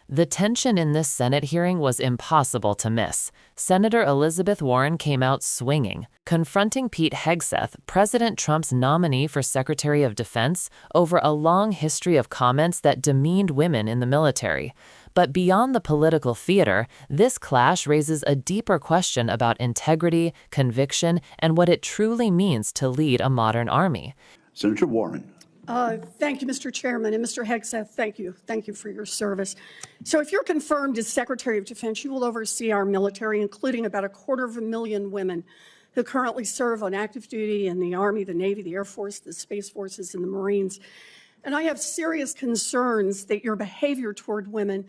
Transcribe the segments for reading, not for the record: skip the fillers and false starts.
The tension in this Senate hearing was impossible to miss. Senator Elizabeth Warren came out swinging, confronting Pete Hegseth, President Trump's nominee for Secretary of Defense, over a long history of comments that demeaned women in the military. But beyond the political theater, this clash raises a deeper question about integrity, conviction, and what it truly means to lead a modern army. Senator Warren. Thank you, Mr. Chairman. And Mr. Hegseth, thank you. Thank you for your service. So if you're confirmed as Secretary of Defense, you will oversee our military, including about 250,000 women who currently serve on active duty in the Army, the Navy, the Air Force, the Space Forces, and the Marines. And I have serious concerns that your behavior toward women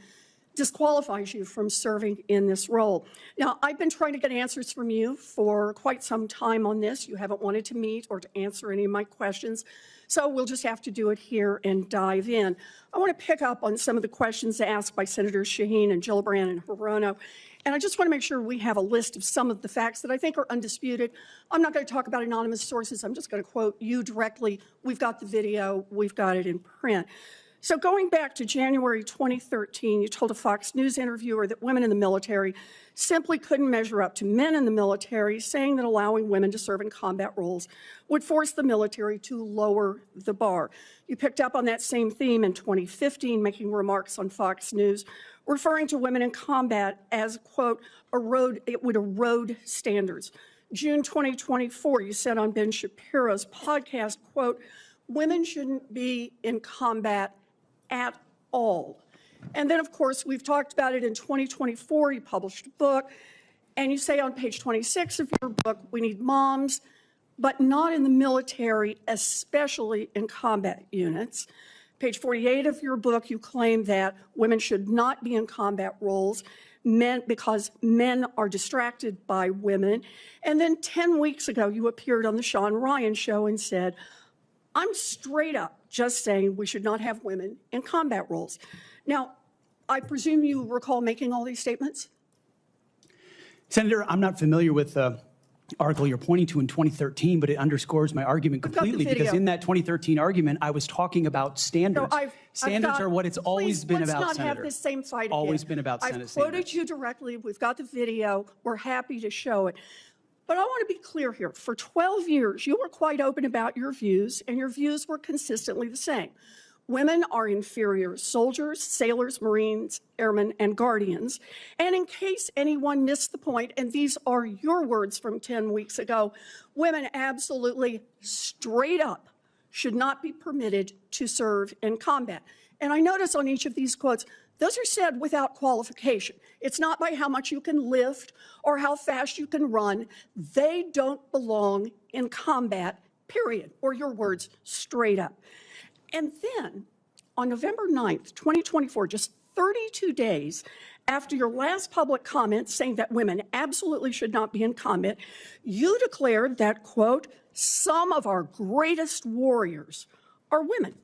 disqualifies you from serving in this role. Now, I've been trying to get answers from you for quite some time on this. You haven't wanted to meet or to answer any of my questions. So we'll just have to do it here and dive in. I want to pick up on some of the questions asked by Senators Shaheen and Gillibrand and Hirono. And I just want to make sure we have a list of some of the facts that I think are undisputed. I'm not going to talk about anonymous sources. I'm just going to quote you directly. We've got the video. We've got it in print. So going back to January 2013, you told a Fox News interviewer that women in the military simply couldn't measure up to men in the military, saying that allowing women to serve in combat roles would force the military to lower the bar. You picked up on that same theme in 2015, making remarks on Fox News, referring to women in combat as, quote, it would erode standards. June 2024, you said on Ben Shapiro's podcast, quote, women shouldn't be in combat at all. And then, of course, we've talked about it in 2024. You published a book, and you say on page 26 of your book, we need moms, but not in the military, especially in combat units. Page 48 of your book, you claim that women should not be in combat roles because men are distracted by women. And then 10 weeks ago, you appeared on the Sean Ryan show and said, I'm straight up just saying we should not have women in combat roles. Now, I presume you recall making all these statements? Senator, I'm not familiar with the article you're pointing to in 2013, but it underscores my argument completely, because in that 2013 argument, I was talking about standards. So standards are what it's always been about, Senator. Let's not have this same fight again. Always been about Senate I've quoted standards. you directly. We've got the video. We're happy to show it. But I want to be clear here. For 12 years, you were quite open about your views, and your views were consistently the same. Women are inferior soldiers, sailors, Marines, airmen, and guardians. And in case anyone missed the point, and these are your words from 10 weeks ago, women absolutely straight up should not be permitted to serve in combat. And I notice on each of these quotes, those are said without qualification. It's not by how much you can lift or how fast you can run. They don't belong in combat, period, or your words, straight up. And then on November 9th, 2024, just 32 days after your last public comment saying that women absolutely should not be in combat, you declared that, quote, some of our greatest warriors are women,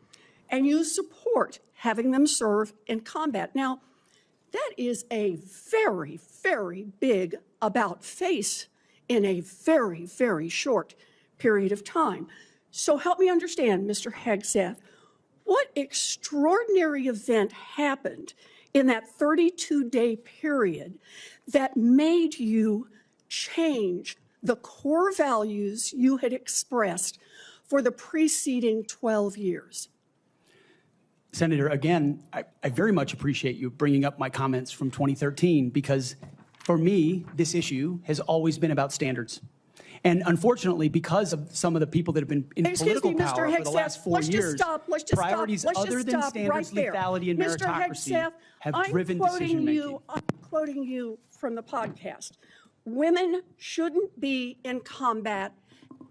and you support having them serve in combat. Now, that is a very, very big about face in a very, very short period of time. So help me understand, Mr. Hegseth, what extraordinary event happened in that 32-day period that made you change the core values you had expressed for the preceding 12 years? Senator, again, I very much appreciate you bringing up my comments from 2013, because for me, this issue has always been about standards. And unfortunately, because of some of the people that have been in political power for the last 4 years, priorities other than standards, lethality, and meritocracy have driven decision-making. I'm quoting you from the podcast. Women shouldn't be in combat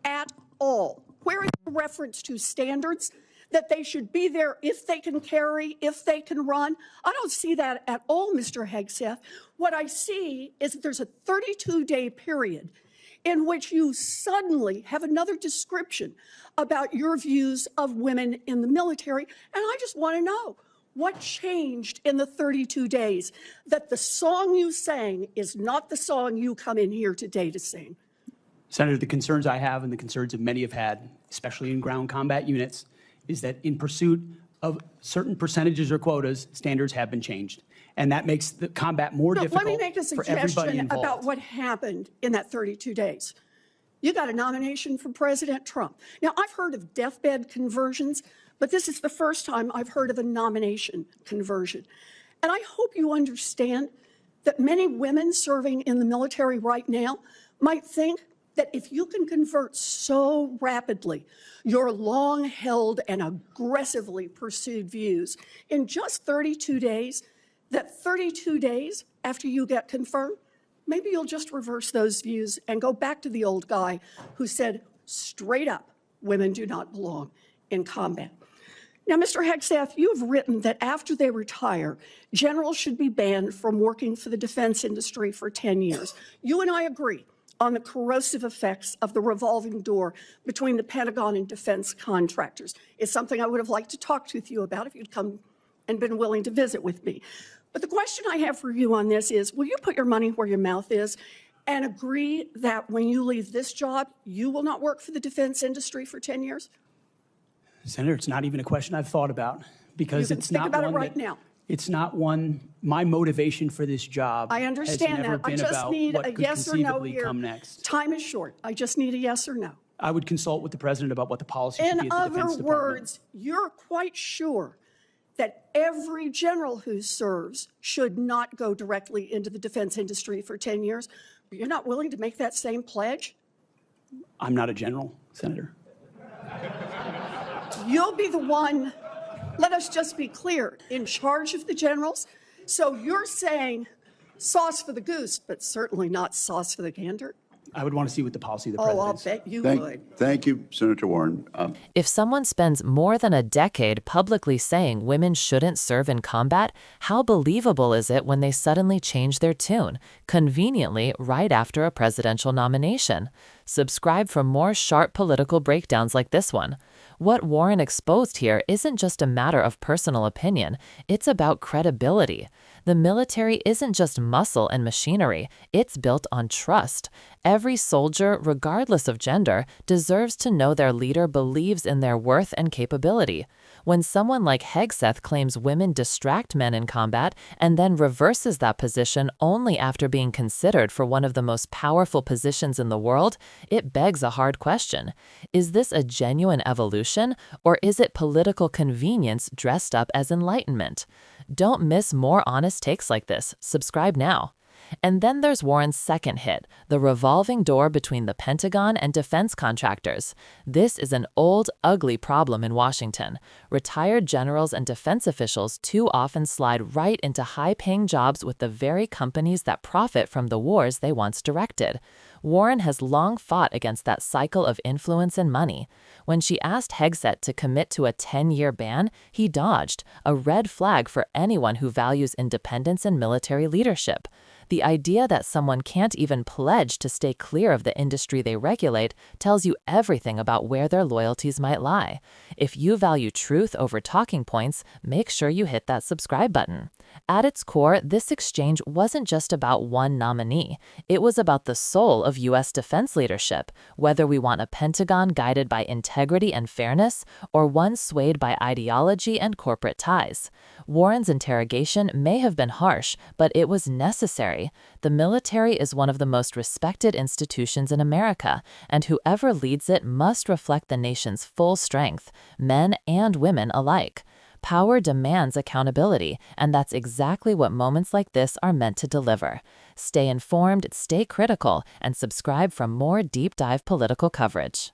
at all. Where is the reference to standards? That they should be there if they can carry, if they can run. I don't see that at all, Mr. Hegseth. What I see is that there's a 32-day period in which you suddenly have another description about your views of women in the military. And I just want to know, what changed in the 32 days that the song you sang is not the song you come in here today to sing? Senator, the concerns I have and the concerns that many have had, especially in ground combat units, is that in pursuit of certain percentages or quotas, standards have been changed. And that makes the combat more difficult Let me make a for everybody suggestion involved. about what happened in that 32 days. You got a nomination from President Trump. Now, I've heard of deathbed conversions, but this is the first time I've heard of a nomination conversion. And I hope you understand that many women serving in the military right now might think that if you can convert so rapidly your long-held and aggressively pursued views in just 32 days, that 32 days after you get confirmed, maybe you'll just reverse those views and go back to the old guy who said straight up, women do not belong in combat. Now, Mr. Hegseth, you have written that after they retire, generals should be banned from working for the defense industry for 10 years. You and I agree on the corrosive effects of the revolving door between the Pentagon and defense contractors. It's something I would have liked to talk to you about if you'd come and been willing to visit with me. But the question I have for you on this is, will you put your money where your mouth is and agree that when you leave this job, you will not work for the defense industry for 10 years? Senator, it's not even a question I've thought about because You can it's think not about it one right that- now. It's not one, my motivation for this job I understand has never that. I been just about need what a could yes or no conceivably here. come next. Time is short. I just need a yes or no. I would consult with the president about what the policy should be In at the Defense other Department. words, you're quite sure that every general who serves should not go directly into the defense industry for 10 years, but you're not willing to make that same pledge? I'm not a general, Senator. You'll be the one, let us just be clear, in charge of the generals. So you're saying sauce for the goose, but certainly not sauce for the gander? I would want to see what the policy of the Oh, president I'll is. bet you would. Thank you, Senator Warren. If someone spends more than a decade publicly saying women shouldn't serve in combat, how believable is it when they suddenly change their tune, conveniently right after a presidential nomination? Subscribe for more sharp political breakdowns like this one. What Warren exposed here isn't just a matter of personal opinion, it's about credibility. The military isn't just muscle and machinery, it's built on trust. Every soldier, regardless of gender, deserves to know their leader believes in their worth and capability. When someone like Hegseth claims women distract men in combat and then reverses that position only after being considered for one of the most powerful positions in the world, it begs a hard question. Is this a genuine evolution, or is it political convenience dressed up as enlightenment? Don't miss more honest takes like this. Subscribe now. And then there's Warren's second hit, the revolving door between the Pentagon and defense contractors. This is an old, ugly problem in Washington. Retired generals and defense officials too often slide right into high-paying jobs with the very companies that profit from the wars they once directed. Warren has long fought against that cycle of influence and money. When she asked Hegseth to commit to a 10-year ban, he dodged, a red flag for anyone who values independence and military leadership. The idea that someone can't even pledge to stay clear of the industry they regulate tells you everything about where their loyalties might lie. If you value truth over talking points, make sure you hit that subscribe button. At its core, this exchange wasn't just about one nominee. It was about the soul of U.S. defense leadership, whether we want a Pentagon guided by integrity and fairness or one swayed by ideology and corporate ties. Warren's interrogation may have been harsh, but it was necessary. The military is one of the most respected institutions in America, and whoever leads it must reflect the nation's full strength, men and women alike. Power demands accountability, and that's exactly what moments like this are meant to deliver. Stay informed, stay critical, and subscribe for more deep dive political coverage.